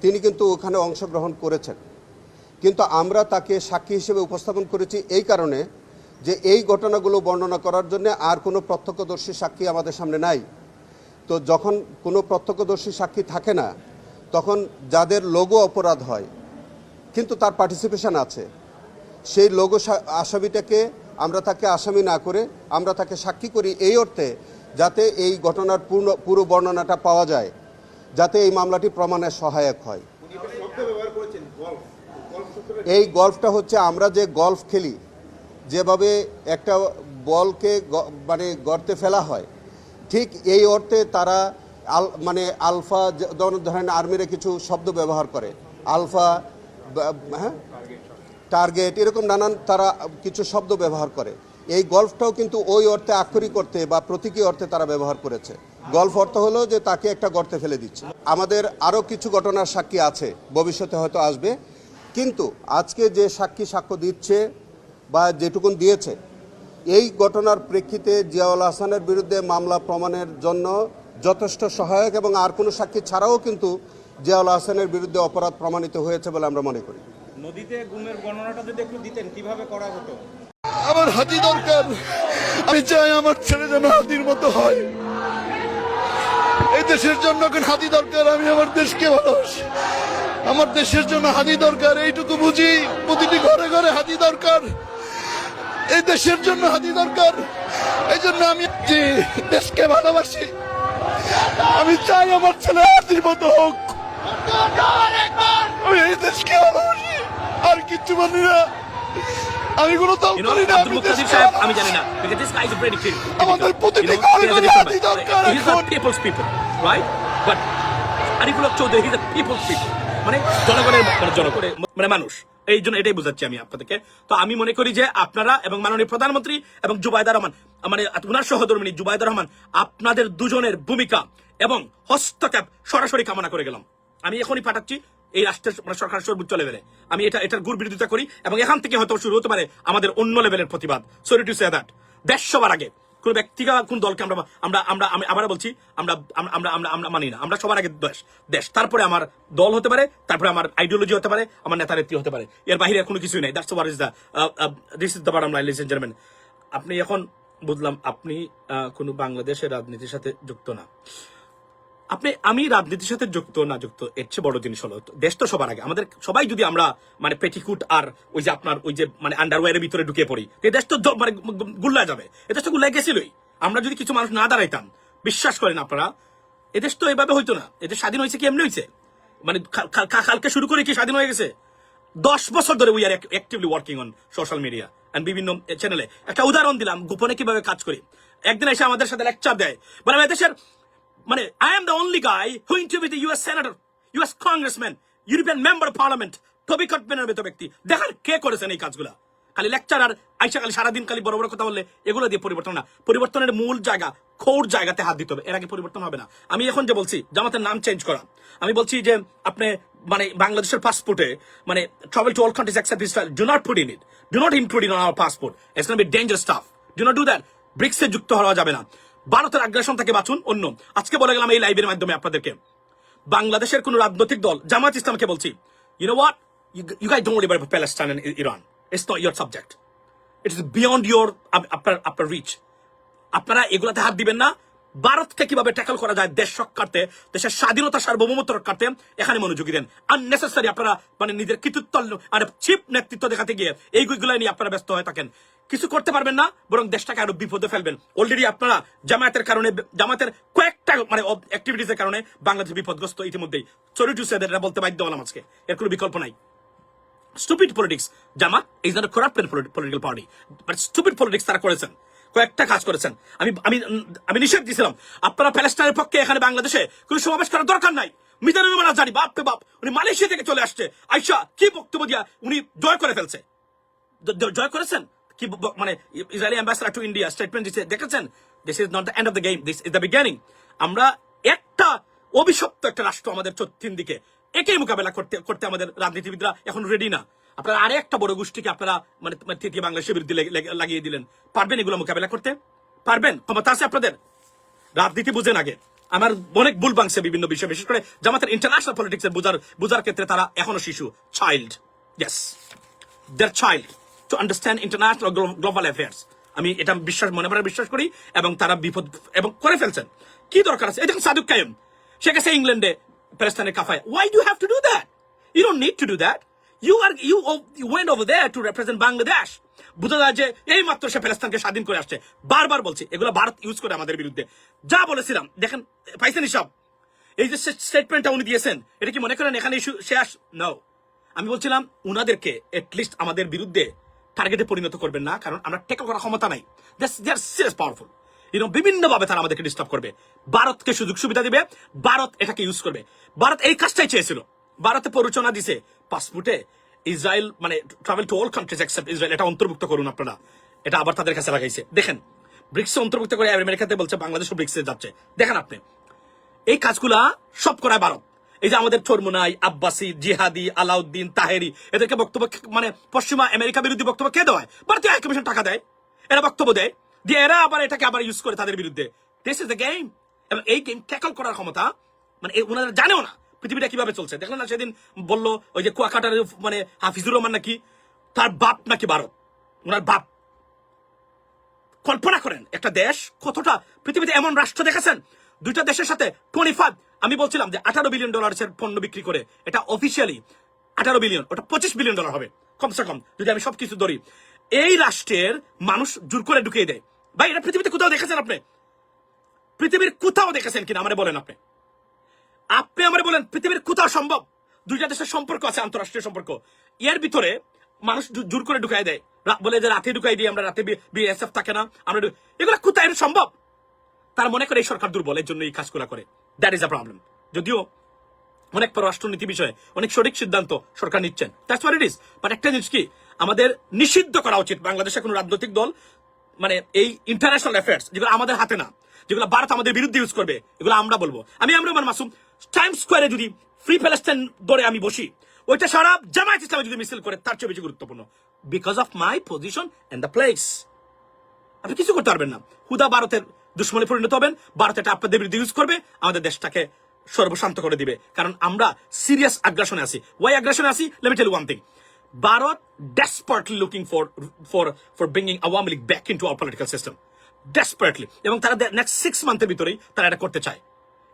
তিনি কিন্তু ওখানে অংশগ্রহণ করেছেন। কিন্তু আমরা তাকে সাক্ষী হিসেবে উপস্থাপন করেছি এই কারণে যে এই ঘটনাগুলো বর্ণনা করার জন্য আর কোনো প্রত্যক্ষদর্শী সাক্ষী আমাদের সামনে নাই। তো যখন কোনো প্রত্যক্ষদর্শী সাক্ষী থাকে না, তখন যাদের লঘু অপরাধ হয় কিন্তু তার পার্টিসিপেশন আছে, সেই লঘু আসামিটাকে আমরা তাকে আসামি না করে আমরা তাকে সাক্ষী করি এই অর্থে যাতে এই ঘটনার পুরো বর্ণনাটা পাওয়া যায়, যাতে এই মামলাটি প্রমাণের সহায়ক হয়। এই গল্ফটা হচ্ছে, আমরা যে গল্ফ খেলি, যেভাবে একটা বলকে মানে গর্তে ফেলা হয়, ঠিক এই অর্থে তারা মানে আলফা, ধরেন আর্মিরা কিছু শব্দ ব্যবহার করে, আলফা, হ্যাঁ, টার্গেট, এরকম নানান তারা কিছু শব্দ ব্যবহার করে। এই গল্ফটাও কিন্তু ওই অর্থে আক্ষরিক অর্থে বা প্রতীকী অর্থে তারা ব্যবহার করেছে। গল্ফ অর্থ হলো যে তাকে একটা গর্তে ফেলে দিচ্ছে। আমাদের আরও কিছু ঘটনার সাক্ষী আছে, ভবিষ্যতে হয়তো আসবে, কিন্তু আজকে যে সাক্ষী সাক্ষ্য দিচ্ছে বা যেটুকুন দিয়েছে, এই ঘটনার প্রেক্ষিতে জিয়াউল আহসানের বিরুদ্ধে মামলা প্রমাণের জন্য যথেষ্ট সহায়ক, এবং আর কোনো সাক্ষী ছাড়াও কিন্তু জিয়াউল আহসানের বিরুদ্ধে অপরাধ প্রমাণিত হয়েছে বলে আমরা মনে করি।
নদীতে গুমের বর্ণনাটা যদি একটু দিতেন, কিভাবে করা হতো?
আমার হাতি দরকার, আমি চাই আমার ছেলে যেন হাতির মতো হয়। এই দেশের জন্য এখন হাতি দরকার, আমি আমার দেশকে ভালোবাসি, আমার দেশের জন্য হাতি দরকার, এইটুকু বুঝি। প্রতিটি ঘরে ঘরে হাতি দরকার, এই দেশের জন্য হাতি দরকার। এই জন্য আমি যে দেশকে ভালোবাসি, আমি চাই আমার ছেলে হাতির মতো হোক। আমি এই দেশকে ভালোবাসি, আর কিচ্ছু মানি না, আমি কোনো দল করি না।
আমি জানি না, because this guy is very clear.
আমাদের প্রতিটি ঘরে ঘরে হাতি দরকার
He's
এখন।
a people's people, right? But Ariful Haque Chowdhury, he's a people's people. মানে জনগণের, মানে মানুষ। এই জন্য এটাই বোঝাচ্ছি আমি আপনাদেরকে। তো আমি মনে করি যে আপনারা এবং মাননীয় প্রধানমন্ত্রী এবং জুবাইদা রহমান, মানে উনার সহধর্মিণী জুবাইদা রহমান, আপনাদের দুজনের ভূমিকা এবং হস্তক্ষেপ সরাসরি কামনা করে গেলাম। আমি এখনই পাঠাচ্ছি এই রাষ্ট্রের, মানে সরকার সর্বোচ্চ লেভেলে। আমি এটার গুড় বিরোধিতা করি, এবং এখান থেকে হয়তো শুরু হতে পারে আমাদের অন্য লেভেলের প্রতিবাদ। Sorry to say that. দেশ সবার আগে, কোন ব্যক্তিগত কোন দলকে আমি আবার বলছি, আমরা মানি না। আমরা সবার আগে দেশ, তারপরে আমার দল হতে পারে, তারপরে আমার আইডিওলজি হতে পারে, আমার নেতা নেত্রী হতে পারে, এর বাইরে কোনো কিছুই নাই। That's what is the this is the bottom line, ladies and gentleman. আপনি এখন বুঝলাম আপনি কোনো বাংলাদেশের রাজনীতির সাথে যুক্ত না। আমি রাজনীতির সাথে যুক্ত না যুক্ত এর চেয়ে বড় জিনিস হলো, দেশ তো সবার আগে। আমাদের সবাই যদি আমরা মানে পেটিকুট আর ওই যে আপনার ওই যে মানে আন্ডারওয়্যারের ভিতরে ঢুকে পড়ি, এই দেশ তো মানে গুল্লায় যাবে। এদেশ তো গুল্লায় গেছিলই। আমরা যদি কিছু মানুষ না দাঁড়াইতাম, বিশ্বাস করেন আপনারা, এদেশ তো এভাবে হইতো না। এদেশ স্বাধীন হয়েছে কি এমনি হয়েছে, মানে কালকে শুরু করে কি স্বাধীন হয়ে গেছে? 10 বছর ধরে we are actively working on social media and বিভিন্ন চ্যানেলে। একটা উদাহরণ দিলাম, গোপনে কিভাবে কাজ করি। একদিন এসে আমাদের সাথে লেকচার দেয়, বলে এদেশের মানে I am the only guy who interviewed the US senator, US congressman, European member of parliament, টবি কটম্যানের মতো ব্যক্তি, দেখান কে করেছেন এই কাজগুলা। খালি লেকচার আর আইসা খালি সারাদিন খালি বড় বড় কথা বললে এগুলো দিয়ে পরিবর্তন না। পরিবর্তনের মূল জায়গা, খোর জায়গাতে হাত দিতে হবে, এর আগে পরিবর্তন হবে না। আমি এখন যে বলছি জামাতের নাম চেঞ্জ করা, আমি বলছি যে আপনি মানে বাংলাদেশের পাসপোর্টে মানে travel to all countries except Israel, do not put in it, do not include in our passport, it's gonna be dangerous stuff, do not do that. ব্রিক্সে যুক্ত হওয়া যাবে না। ভারতের আগ্রাসন থেকে বাঁচুন। অন্য আজকে বলে গেলাম এই লাইভের মাধ্যমে আপনাদেরকে, বাংলাদেশের কোন রাজনৈতিক দল, জামাত ইসলামকে বলছি, you know what, you guys don't worry about Palestine and Iran. It's not your subject. It is beyond your আপনার রিচ। আপনারা এগুলাতে হাত দিবেন না। ভারতকে কিভাবে ট্যাকল করা যায় দেশ রক্ষার্থে, দেশের স্বাধীনতা সার্বভৌমত্ব রক্ষার্থে এখানে মনোযোগী দেন। আননেসেসারি আপনারা মানে নিজের কৃতিত্ব আর চিপ নেতৃত্ব দেখাতে গিয়ে এইগুলো নিয়ে আপনারা ব্যস্ত হয়ে থাকেন, কিছু করতে পারবেন না, বরং দেশটাকে আরো বিপদে ফেলবেন। অলরেডি আপনারা জামায়াতের কারণে, জামায়াতের কয়েকটা মানে অ্যাক্টিভিটিসের কারণে বাংলাদেশ বিপদগ্রস্ত ইতিমধ্যেই। সরি টু সে দ্যাট, এটা বলতে বাধ্য হলাম আজকে, এর কোনো বিকল্প নাই। Stupid politics, Jamaat is not a corrupted political party, but stupid politics তারা করেছেন, কয়েকটা কাজ করেছেন। আমি আমি আমি নিষেধ দিয়েছিলাম আপনারা প্যালেস্টাইনের পক্ষে এখানে বাংলাদেশে কোনো সমাবেশ করার দরকার নাই। মিজানুর রহমান আজহারি, বাপ রে বাপ, উনি মালয়েশিয়া থেকে চলে আসছে, আইসা কি বক্তব্য দিয়া উনি জয় করে ফেলছে, জয় করেছেন কি মানে Israeli ambassador to India statement দিচ্ছে, দেখেছেন? This is not the end of the game, this is the beginning. আমরা একটা অভিশপ্ত একটা রাষ্ট্র আমাদের চতুর্দিন দিকে, একেই মোকাবেলা করতে আমাদের রাজনীতিবিদরা এখন রেডি না। আপনারা আরে একটা বড় গোষ্ঠীকে আপনারা মানে তৃতীয় বাংলাদেশের বিরুদ্ধে লাগিয়ে দিলেন, পারবেন এগুলো মোকাবেলা করতে? পারবেন? ক্ষমতা আছে আপনাদের? রাজনীতি বুঝেন আগে। আমার অনেক ভুল ভাঙছে বিভিন্ন বিষয়, বিশেষ করে জামাতের ইন্টারন্যাশনাল পলিটিক্সের বুঝার ক্ষেত্রে তারা এখনো শিশু, child. Yes, there child to understand international global affairs. আমি এটা মনে মনে বিশ্বাস করি, এবং তারা বিপদ এবং করে ফেলছেন। কি দরকার আছে? এই দেখুন সাদুক কায়েম, সে গেছে ইংল্যান্ডে প্যালেস্টাইনের কাফায়। Why do have to do that? You don't need to do that. You went over there to represent Bangladesh. বুঝা যায় যে এই মাত্র সে প্যালেস্টাইনকে স্বাধীন করে আসছে। বারবার বলছি এগুলো ভারত ইউজ করে আমাদের বিরুদ্ধে। যা বলেছিলাম দেখেন, পাইছেন সব। এই যে স্টেটমেন্টটা উনি দিয়েছেন, এটা কি মনে করেন এখানে ইস্যু শেষ? নাও, আমি বলছিলাম উনাদেরকে এটলিস্ট আমাদের বিরুদ্ধে টার্গেটে পরিণত করবেন না, কারণ আমরা টেকল করার ক্ষমতা নাই। দে আর সিরিয়াস পাওয়ারফুল। বিভিন্ন ভাবে তারা আমাদেরকে ডিস্টার্ব করবে, ভারতকে সুযোগ সুবিধা দিবে, ভারত এটাকে ইউজ করবে। ভারত এই কাজটাই চেয়েছিল। ভারতে প্ররোচনা দিছে পাসপোর্টে ইসরায়েল মানে travel to all countries except Israel, এটা অন্তর্ভুক্ত করুন আপনারা। এটা আবার তাদের কাছে লাগাইছে। দেখেন, ব্রিক্সে অন্তর্ভুক্ত করে আমেরিকাতে বলছে বাংলাদেশও ব্রিক্সে যাচ্ছে। দেখেন আপনি, এই কাজগুলা সব করায় ভারত। এই যে আমাদের চরমুনাই, আব্বাসি, জিহাদি, আলাউদ্দিন, তাহেরি, এদেরকে বক্তব্য মানে পশ্চিমা আমেরিকা বিরোধী বক্তব্য কে দেয়? ভারতীয় হাইকমিশন টাকা দেয়, এরা বক্তব্য দেয়, দিয়ে এরা আবার এটাকে আবার ইউজ করে তাদের বিরুদ্ধে। This is the game. এবং এই গেম ট্যাকল করার ক্ষমতা মানে ওনারা জানেও না পৃথিবীটা কিভাবে চলছে। দেখলেন না সেদিন বললো ওই যে কুয়াকাটার মানে হাফিজুর রহমান নাকি তার বাপ নাকি ভারত, ওনার বাপ। কল্পনা করেন একটা দেশ কতটা, পৃথিবীতে এমন রাষ্ট্র দেখেছেন দুইটা দেশের সাথে 25, আমি বলছিলাম যে $18 বিলিয়ন পণ্য বিক্রি করে, এটা অফিসিয়ালি 18 বিলিয়ন, ওটা $25 বিলিয়ন হবে কমসে কম, যদি আমি সবকিছু ধরি। এই রাষ্ট্রের মানুষ জোর করে ঢুকিয়ে দেয়। ভাই এটা পৃথিবীতে কোথাও দেখেছেন আপনি? পৃথিবীর কোথাও দেখেছেন কিনা আমারে বলেন। আপনি আমারে বলেন পৃথিবীর কোথাও সম্ভব? দুইটা দেশের সম্পর্ক আছে, আন্তঃরাষ্ট্রীয় সম্পর্ক, এর ভিতরে মানুষ জোর করে ঢুকাই দেয়, বলে যে রাতে ঢুকাই দিই আমরা, রাতে বিএসএফ থাকে না আমরা, এগুলো কোথায় সম্ভব? তারা মনে করে এই সরকার দুর্বল, এর জন্য এই কাজগুলো করে। That is a problem. যদিও অনেক পররাষ্ট্রনীতি বিষয়ে অনেক সঠিক সিদ্ধান্ত সরকার নিচ্ছেন, that's what it is. But একটা জিনিস কি, আমাদের নিষিদ্ধ করা উচিত বাংলাদেশের কোনো রাজনৈতিক দল মানে এই ইন্টারন্যাশনাল অ্যাফেয়ার্স যেগুলো আমাদের হাতে না, যেগুলো ভারত আমাদের বিরুদ্ধে ইউজ করবে, এগুলো আমরা বলবো। আমি রহমান মাসুম টাইমস স্কোয়ারে যদি ফ্রি প্যালেস্টাইন ধরে আমি বসি, ওইটা সারা জামায়াত ইসলামে যদি মিছিল করে তার চেয়ে বেশি গুরুত্বপূর্ণ, because of my position and the place. আপনি কিছু করতে পারবেন না, হুদা ভারতের দুশ্মনে পরিণত হবেন, ভারত এটা আপনাদের বিরুদ্ধে ইউজ করবে, আমাদের দেশটাকে সর্বশান্ত করে দিবে। কারণ আমরা সিরিয়াস আগ্রাসনে আছি। ওয়াই আগ্রাসনে আছি? Let me tell you one thing. Bharat desperately looking for bringing Awami League back into our political system, desperately, এবং তারা নেক্সট 6 মান্থের ভিতরেই তারা এটা করতে চায়।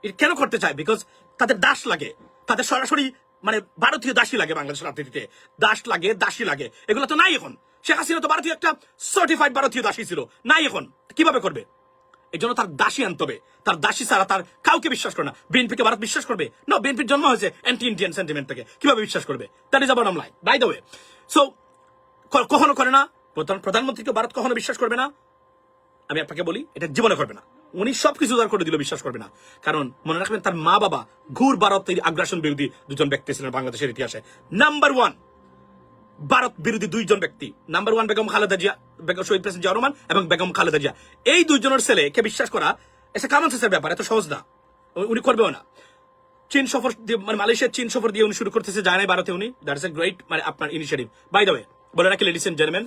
এটা কেন করতে চায়? বিকজ তাদের দাস লাগে, তাদের সরাসরি মানে ভারতীয় দাসী লাগে, বাংলাদেশের রাজনীতিতে দাস লাগে, দাসী লাগে, এগুলো তো নাই এখন। শেখ হাসিনা তো ভারতীয় একটা সার্টিফাইড ভারতীয় দাসী ছিল, নাই এখন। কিভাবে করবে? এই জন্য তার দাসী আনতে হবে, তার দাসী ছাড়া তার কাউকে বিশ্বাস করে না। বিএনপিকে ভারত বিশ্বাস করবে না, বিএনপির জন্ম হয়েছে অ্যান্টি ইন্ডিয়ান সেন্টিমেন্ট থেকে, কিভাবে বিশ্বাস করবে? That is a bottom line, by the way. So কখনো করে না, প্রধানমন্ত্রীকে ভারত কখনো বিশ্বাস করবে না। আমি আপনাকে বলি, এটা জীবনে করবে না। উনি সবকিছু উদার করে দিল, বিশ্বাস করবে না। কারণ মনে রাখবেন, তার মা বাবা ঘুর ভারতের আগ্রাসন বিরোধী দুজন ব্যক্তি ছিলেন বাংলাদেশের ইতিহাসে। নাম্বার 1 ভারত বিরোধী দুইজন ব্যক্তি, নাম্বার 1 বেগম খালেদা জিয়া, বেগম শহীদ প্রেসিডেন্ট জিয়া রহমান এবং বেগম খালেদা জিয়া। এই দুইজনের ছেলেকে বিশ্বাস করা এটা কমন সেন্সের ব্যাপার, এত সহজ না, উনি করবেও না। চীন সফর দিয়ে, মানে মালয়েশিয়ার চীন সফর দিয়ে উনি শুরু করতেছে, যায় নাই ভারতে উনি। দ্যাট ইজ এ গ্রেট, মানে আপনার ইনিশিয়েটিভ। বাই দ্য ওয়ে, বলে রাখি লেডিস এন্ড জেন্টলম্যান,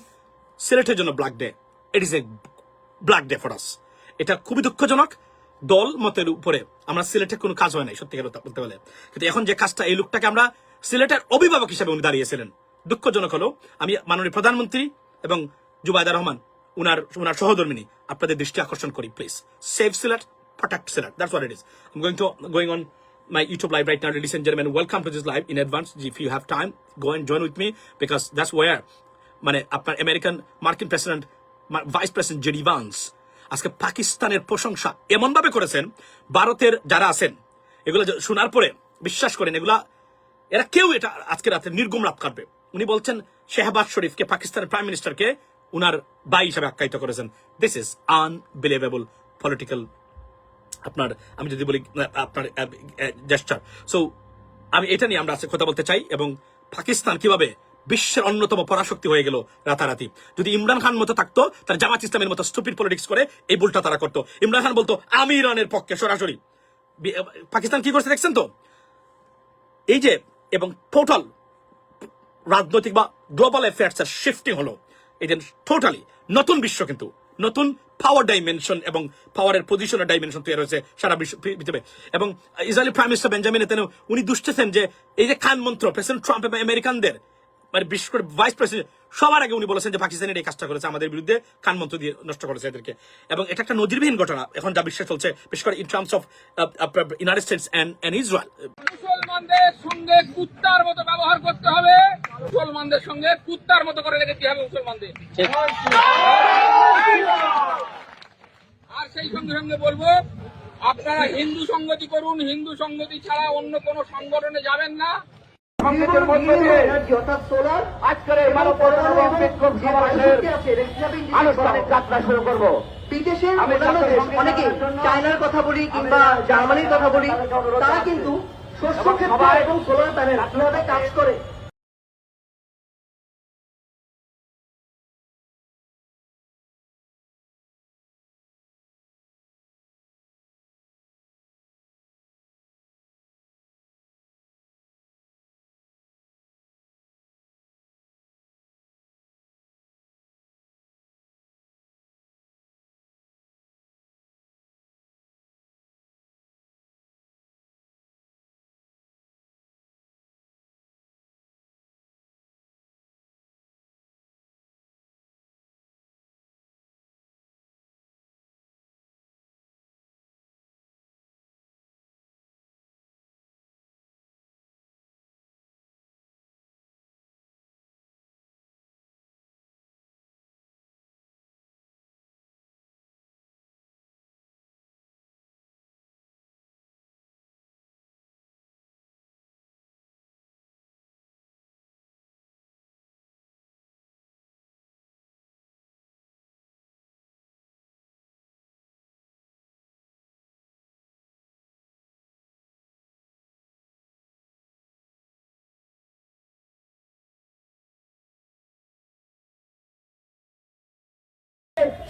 সিলেটের জন্য black day, it is a black day for us. এটা খুবই দুঃখজনক। দল মতের উপরে আমরা সিলেটের কোনো কাজ হয় নাই সত্যিকার বলতে বলে, কিন্তু এখন যে কাজটা, এই লোকটাকে আমরা সিলেটের অভিভাবক হিসেবে উনি দাঁড়িয়েছিলেন। দুঃখজনক হলো, আমি মাননীয় প্রধানমন্ত্রী এবং জুবাইদা রহমান উনার সহধর্মিনী আপনাদের দৃষ্টি আকর্ষণ করি, please save Sylhet, protect Silat. That's what it is. I'm going on my YouTube live right now, ladies and gentlemen. Welcome to this live in advance. If you have time, go and join with me, because that's where মানে আপনার মার্কিন president, vice president JD Vance আজকে পাকিস্তানের প্রশংসা এমন ভাবে করেছেন, ভারতের যারা আছেন এগুলো শোনার পরে বিশ্বাস করেন, এরা কেউ এটা আজকে রাতে নির্গুম লাভ করবে। উনি বলছেন শেহবাজ শরীফকে, পাকিস্তানের প্রাইম মিনিস্টারকে উনার ভাই হিসাবে আখ্যায়িত করেছেন। দিস ইজ আনবিলিভেবল পলিটিক্যাল, আপনার আমি যদি বলি আপনার জেস্টার। সো আমি এটা নিয়ে আমরা আজকে কথা বলতে চাই, এবং পাকিস্তান কিভাবে বিশ্বের অন্যতম পরাশক্তি হয়ে গেল রাতারাতি। যদি ইমরান খান মতো থাকতো, তার জামাত ইসলামের মতো স্টুপিড পলিটিক্স করে এই ভুলটা তারা করতো। ইমরান খান বলতো আমি ইরানের পক্ষে সরাসরি। পাকিস্তান কি করছে দেখছেন তো, এই যে, এবং টোটাল রাজনৈতিক বা গ্লোবাল অ্যাফেয়ার্স এর শিফটিং হলো, এই যে টোটালি নতুন বিশ্ব, কিন্তু নতুন পাওয়ার ডাইমেনশন এবং পাওয়ারের পজিশনের ডাইমেনশন তৈরি হয়েছে সারা পৃথিবীতে। এবং Israeli prime minister Benjamin Netanyahu উনি দুষ্টেছেন যে এই যে খান মন্ত্র, প্রেসিডেন্ট ট্রাম্প এবং আমেরিকানদের, মানে বিশেষ করে ভাইস প্রেসিডেন্ট, সবার আগে উনি বলেছেন যে পাকিস্তানের এই কাজটা করেছে, আমাদের বিরুদ্ধে খান মন্ত্র দিয়ে নষ্ট করেছে এদেরকে। এবং এটা একটা নজিরবিহীন ঘটনা এখন যা বিশ্বে চলছে, বিশেষ করে in terms of United States and Israel.
মুসলমানদের সঙ্গে কুত্তার মতো ব্যবহার করতে হবে, মুসলমানদের সঙ্গে কুত্তার মতো করে রেখে হবে মুসলমানদের। আর সেই সঙ্গে সঙ্গে বলবো, আপনারা হিন্দু সংগতি করুন, হিন্দু সংগতি ছাড়া অন্য কোন সংগঠনে যাবেন না।
বিদেশের অন্যান্য দেশ, অনেকে চায়নার কথা বলি কিংবা জার্মানির কথা বলি, তারা কিন্তু শস্য ক্ষেত্রে এবং সোলার প্যানেল কিভাবে কাজ করে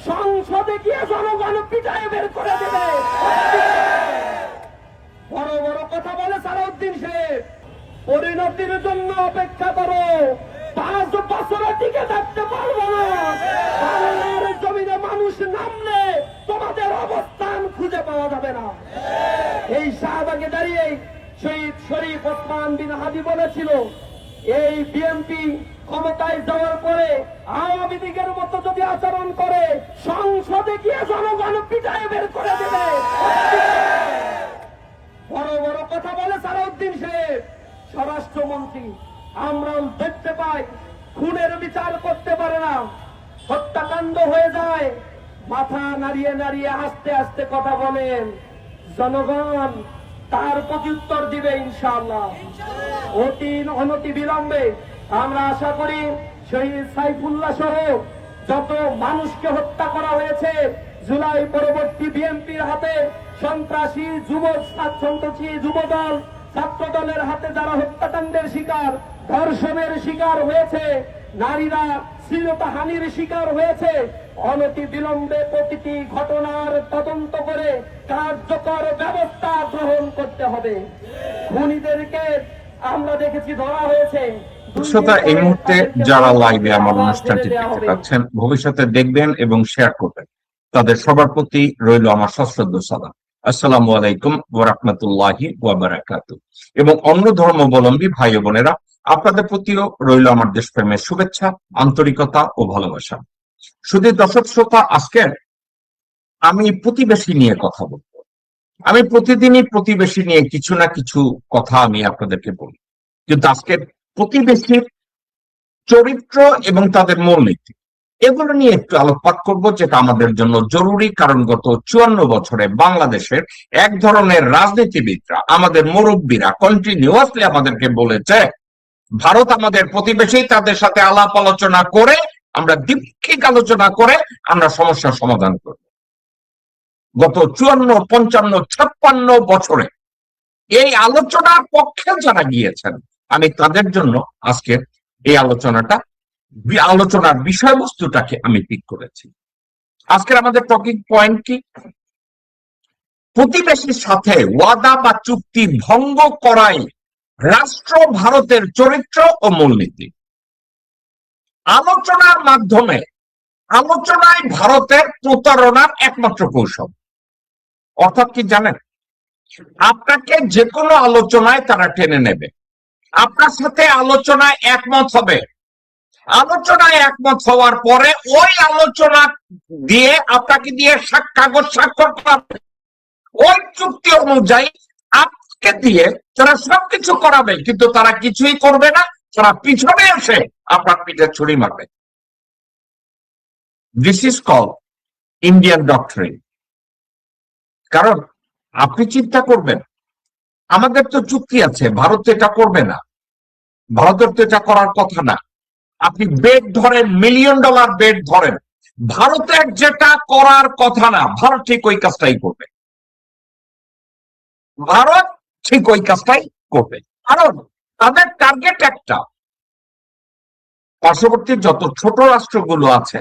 সংসদে গিয়ে জনগণ পিটায় বের করে দেবে। বড় বড় কথা বলে সালাউদ্দিন শেখ, পরিণতির জন্য অপেক্ষা করো, 5 বছরের টিকে থাকতে পারবো না। বাংলার জমিনে মানুষ নামলে তোমাদের অবস্থান খুঁজে পাওয়া যাবে না। এই শাহবাগে দাঁড়িয়ে শহীদ শরীফ ওসমান বিন হাদি বলেছিল, এই বিএনপি ক্ষমতায় যাওয়ার পরে আওয়ামী লীগের মতো যদি আচরণ করে, সংসদে গিয়ে জনগণ পিটায় বের করে দেবে। বড় বড় কথা বলে সালাউদ্দিন শেখ, স্বরাষ্ট্রমন্ত্রী। আমরা দেখতে পাই খুনের বিচার করতে পারে না, হত্যাকাণ্ড হয়ে যায়, মাথা নাড়িয়ে নাড়িয়ে হাসতে হাসতে কথা বলেন। জনগণ তার প্রত্যুত্তর দিবে ইনশাআল্লাহ, অনতি বিলম্বে। আমরা আশা করি শহীদ সাইফুল্লাহ সহ যত মানুষকে হত্যা করা হয়েছে, জুলাই পরবর্তী বিএনপির হাতে সন্ত্রাসী সন্ত্রাসী যুবদল ছাত্র দলের হাতে যারা হত্যাকাণ্ডের শিকার, ধর্ষণের শিকার হয়েছে, নারীরা শ্লীলতাহানির শিকার হয়েছে, অনতি বিলম্বে প্রতিটি ঘটনার তদন্ত করে কার্যকর ব্যবস্থা গ্রহণ করতে হবে। খুনিদেরকে আমরা দেখেছি ধরা হয়েছে।
শ্রোতা, এই মুহূর্তে যারা লাইভে আমার অনুষ্ঠানটি দেখতে পাচ্ছেন, ভবিষ্যতে দেখবেন এবং শেয়ার করবেন, তাদের সবার প্রতি রইল আমার সশ্রদ্ধ সালাম। আসসালামু আলাইকুম ওয়া রাহমাতুল্লাহি ওয়া বারাকাতুহু। এবং অন্য ধর্মাবলম্বী ভাই ও বোনেরা, আপনাদের প্রতিও রইল আমার দেশপ্রেমের শুভেচ্ছা, আন্তরিকতা ও ভালোবাসা। শুধু দর্শক শ্রোতা, আজকে আমি প্রতিবেশী নিয়ে কথা বলবো। আমি প্রতিদিনই প্রতিবেশী নিয়ে কিছু না কিছু কথা আমি আপনাদেরকে বলি, কিন্তু আজকে প্রতিবেশীর চরিত্র এবং তাদের মূলনীতি, এগুলো নিয়ে একটু আলোকপাত করব, যেটা আমাদের জন্য জরুরি। কারণ গত 54 বছরে বাংলাদেশের এক ধরনের রাজনীতিবিদরা, আমাদের মুরব্বীরা কন্টিনিউয়াসলি আমাদেরকে বলেছে, ভারত আমাদের প্রতিবেশী, তাদের সাথে আলাপ আলোচনা করে, আমরা দ্বিপাক্ষিক আলোচনা করে আমরা সমস্যার সমাধান করব। গত 54, 55, 56 বছরে এই আলোচনার পক্ষে যারা গিয়েছেন, আমি তাদের জন্য আজকের এই আলোচনার বিষয়বস্তুটাকে আমি পিক করেছি। আজকের আমাদের টপিক পয়েন্ট কি? প্রতিবেশীর সাথে ওয়াদা বা চুক্তি ভঙ্গ করাই রাষ্ট্র ভারতের চরিত্র ও মূলনীতি। আলোচনায় ভারতের প্রতারণার একমাত্র কৌশল। অর্থাৎ কি জানেন? আপনাকে যে কোনো আলোচনায় তারা টেনে নেবে, আপনার সাথে আলোচনায় একমত হবে, আলোচনায় একমত হওয়ার পরে ওই আলোচনা দিয়ে আপনাকে দিয়ে কাগজ স্বাক্ষর করাবে, ওই চুক্তি অনুযায়ী আপনাকে দিয়ে তারা সবকিছু করাবে, কিন্তু তারা কিছুই করবে না, তারা পিছনে এসে আপনার পিঠে ছুরি মারবে। This is call Indian doctrine. কারণ আপনি চিন্তা করবেন, আমাদের তো চুক্তি আছে, ভারত এটা করবে না, ভারতের তো এটা করার কথা না। আপনি বেড ধরেন, $1 মিলিয়ন বেড ধরেন, ভারতের যেটা করার কথা না, ভারত ঠিক ওই কাজটাই করবে। ভারত ঠিক ওই কাজটাই করবে, কারণ তাদের টার্গেট একটা। পার্শ্ববর্তী যত ছোট রাষ্ট্রগুলো আছে,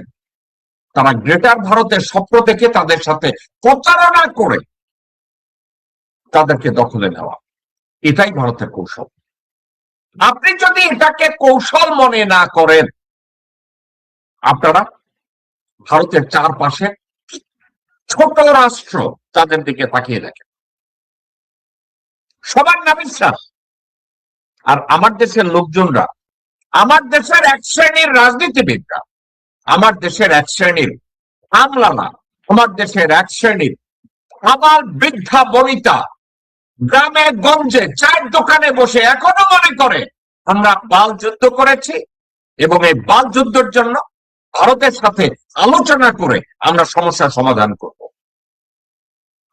তারা গ্রেটার ভারতের স্বপ্ন দেখে তাদের সাথে প্রতারণা করে তাদেরকে দখলে নেওয়া, এটাই ভারতের কৌশল। আপনি যদি এটাকে কৌশল মনে না করেন, আপনারা ভারতের চারপাশে ছোট রাষ্ট্র তাদের দিকে তাকিয়ে দেখেন, সবার না বিশ্বাস। আর আমার দেশের লোকজনরা, আমার দেশের এক শ্রেণীর রাজনীতিবিদরা, আমার দেশের এক শ্রেণীর আমলারা, আমার দেশের এক শ্রেণীর আবাল বৃদ্ধা বনিতা গ্রামে গঞ্জে চায়ের দোকানে বসে এখনো মনে করে আমরা বাল যুদ্ধ করেছি এবং এই বাল যুদ্ধের জন্য ভারতের সাথে আলোচনা করে আমরা সমস্যার সমাধান করব।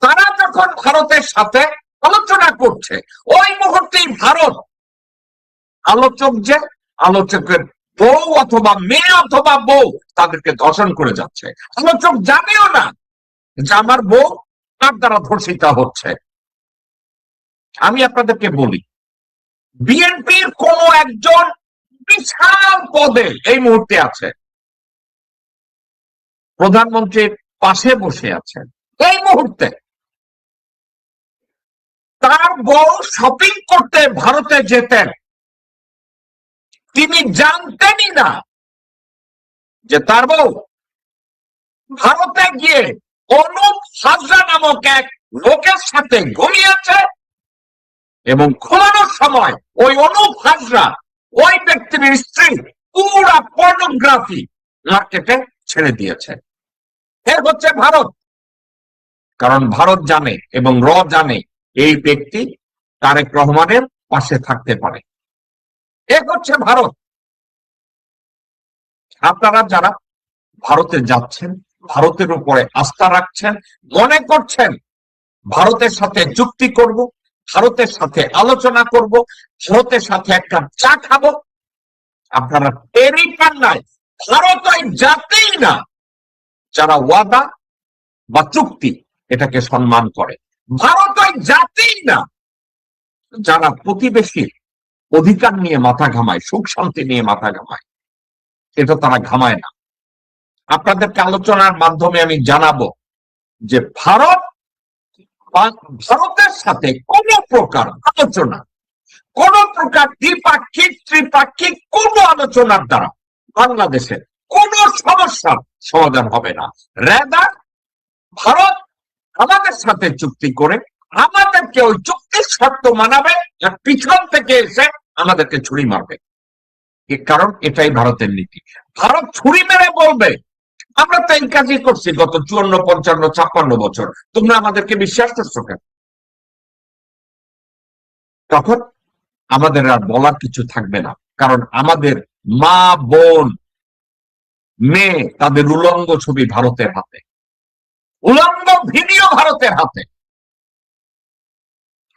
তারা যখন ভারতের সাথে আলোচনা করছে, ওই মুহূর্তেই ভারত আলোচকের বউ অথবা মেয়ে অথবা বউ তাদেরকে ধর্ষণ করে যাচ্ছে। আলোচক জানেও না যে আমার বউ তার দ্বারা ধর্ষিত হচ্ছে। আমি আপনাদেরকে বলি, বিএনপির কোন একজন বিশাল পদে এই মুহূর্তে আছে, প্রধানমন্ত্রীর পাশে বসে আছেন এই মুহূর্তে, তার বউ শপিং করতে ভারতে যেতেন, তিনি জানতেনই না যে তার বউ ভারতে গিয়ে অনুপ হাজরা নামক এক লোকের সাথে ঘুমিয়েছে এবং ঘুমানোর সময় ওই অনুপ হাজরা, ওই ব্যক্তির স্ত্রী, পুরা পর্নোগ্রাফি মার্কেটে ছেড়ে দিয়েছে। এর হচ্ছে ভারত। কারণ ভারত জানে এবং জানে এই ব্যক্তি তারেক রহমানের পাশে থাকতে পারে। এ হচ্ছে ভারত। আপনারা যারা ভারতে যাচ্ছেন, ভারতের উপরে আস্থা রাখছেন, মনে করছেন ভারতের সাথে চুক্তি করব, ভারতের সাথে আলোচনা করব, ভারতের সাথে একটা চা খাবো, আপনারা টেরই পান নাই ভারত ওই জাতেই না যারা ওয়াদা বা চুক্তি এটাকে সম্মান করে। ভারত ওই জাতি না যারা প্রতিবেশীর অধিকার নিয়ে মাথা ঘামায়, সুখ শান্তি নিয়ে মাথা ঘামায়, এটা তারা ঘামায় না। আপনাদেরকে আলোচনার মাধ্যমে আমি জানাবো যে ভারতের সাথে কোন প্রকার আলোচনা, কোন প্রকার দ্বিপাক্ষিক ত্রিপাক্ষিক কোন আলোচনার দ্বারা বাংলাদেশের কোন সমস্যার সমাধান হবে না। রেদার ভারত আমাদের সাথে চুক্তি করে আমাদেরকে ওই চুক্তির শর্ত মানাবে আর পিছন থেকে এসে আমাদেরকে ছুরি মারবে। কারণ এটাই ভারতের নীতি। ভারত ছুরি মেরে বলবে আমরা তো এই কাজই করছি গত 54, 55, 56 বছর, তোমরা আমাদেরকে বিশ্বাস করছো কেন? তখন আমাদের আর বলার কিছু থাকবে না, কারণ আমাদের মা বোন মেয়ে তাদের উলঙ্গ ছবি ভারতের হাতে, উলঙ্গ ভিডিও ভারতের হাতে।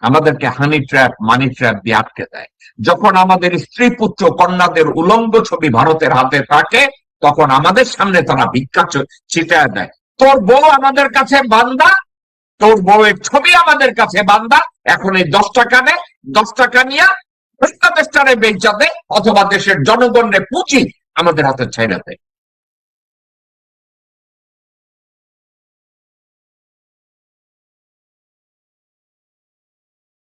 আমাদেরকে হানি ট্র্যাপ, মানি ট্র্যাপ দিয়ে আটকে দেয়। যখন আমাদের স্ত্রী পুত্র কন্যাদের উলঙ্গ ছবি ভারতের হাতে থাকে, তখন আমাদের সামনে তারা ভিক্ষা ছিটায় দেয়। তোর বউ আমাদের কাছে বান্দা, তোর বউয়ের ছবি আমাদের কাছে বান্দা, এখন এই 10 টাকা নে, 10 টাকা নিয়ে বাংলাদেশটারে বেচা দে, অথবা দেশের জনগণের পুঁজি আমাদের হাতে ছাইড়া দেয়।